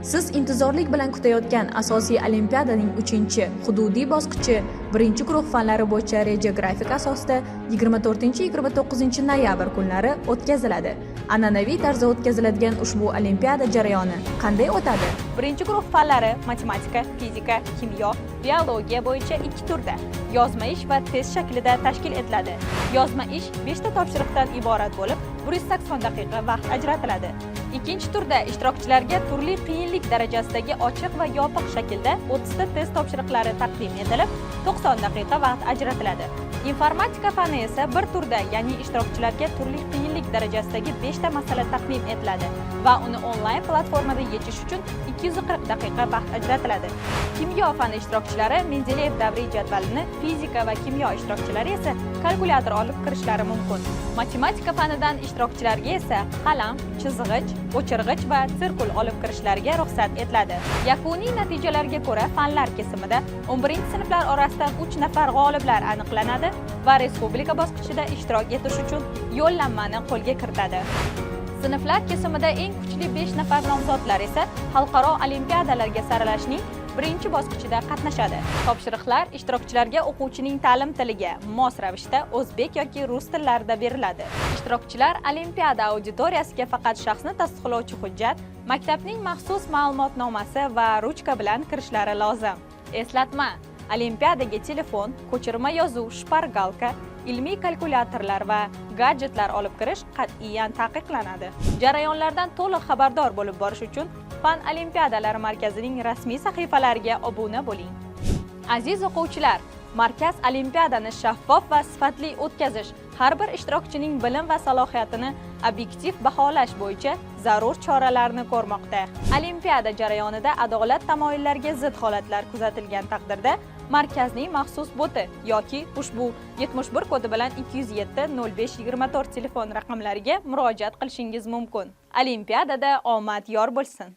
Siz intizorlik bilan kutayotgan asosiy olimpiadaning 3-hududiy bosqichi 1-guruh fanlari bo'yicha reja grafik asosida 24-29 noyabr kunlari o'tkaziladi. An'anaviy tarzda o'tkaziladigan ushbu olimpiada jarayoni qanday o'tadi? 1-guruh fanlari matematika, fizika, kimyo, biologiya bo'yicha 2 turda yozma ish va test shaklida tashkil etiladi. Yozma ish 5 ta topshiriqdan iborat bo'lib, 180 daqiqa vaqt ajratiladi. Ikkinchi turda ishtirokchilarga turli qiyinlik darajasidagi ochiq va yopiq shaklda 30 ta test topshiriqlari taqdim etilib, 90 daqiqa vaqt ajratiladi. Informatika fani esa bir turda, ya'ni ishtirokchilarga turli qiyinlik darajasidagi 5 ta masala taqdim etiladi va uni onlayn platformada yechish uchun 240 daqiqa vaqt ajratiladi. Kimyo fani ishtirokchilari Mendeleyev davriy jadvalini, fizika va kimyo ishtirokchilari esa kalkulyator olib kirishlari mumkin. Matematika fanidan ishtirokchilarga esa qalam, chizg'ich, o'chirg'ich va sirkul olib kirishlariga ruxsat etiladi. Yakuniy natijalarga ko'ra fanlar kesimida 11-sinflar orasidan 3 nafar g'oliblar aniqlanadi va respublika bosqichida ishtirok etish uchun yo'llanmani qo'lga kiritadi. Sinflar kesimida eng kuchli 5 nafar nomzodlar esa xalqaro olimpiadalarga saralashning 1-bosqichida qatnashadi. Topshiriqlar ishtirokchilarga o'quvchining ta'lim tiliga mos ravishda o'zbek yoki rus tillarida beriladi. Ishtirokchilar olimpiada auditoriyasiga faqat shaxsni tasdiqlovchi hujjat, maktabning maxsus ma'lumotnomasi va ruchka bilan kirishlari lozim. Eslatma: olimpiadaga telefon, ko'chirma yozuv, shpargalka, ilmiy kalkulyatorlar va gadjetlar olib kirish qat'iyan taqiqlanadi. Jarayonlardan to'liq xabardor bo'lib borish uchun Fan olimpiadalari markazining rasmiy sahifalariga obuna bo'ling. Aziz o'quvchilar, markaz olimpiadani shaffof va sifatli o'tkazish, har bir ishtirokchining bilim va salohiyatini obyektiv baholash bo'yicha zarur choralarni ko'rmoqda. Olimpiada jarayonida adolat tamoyillariga zid holatlar kuzatilgan taqdirda markazning maxsus boti yoki ushbu 71 kodi bilan 207 05 24 telefon raqamlariga murojaat qilishingiz mumkin. Olimpiadada omad yor bo'lsin.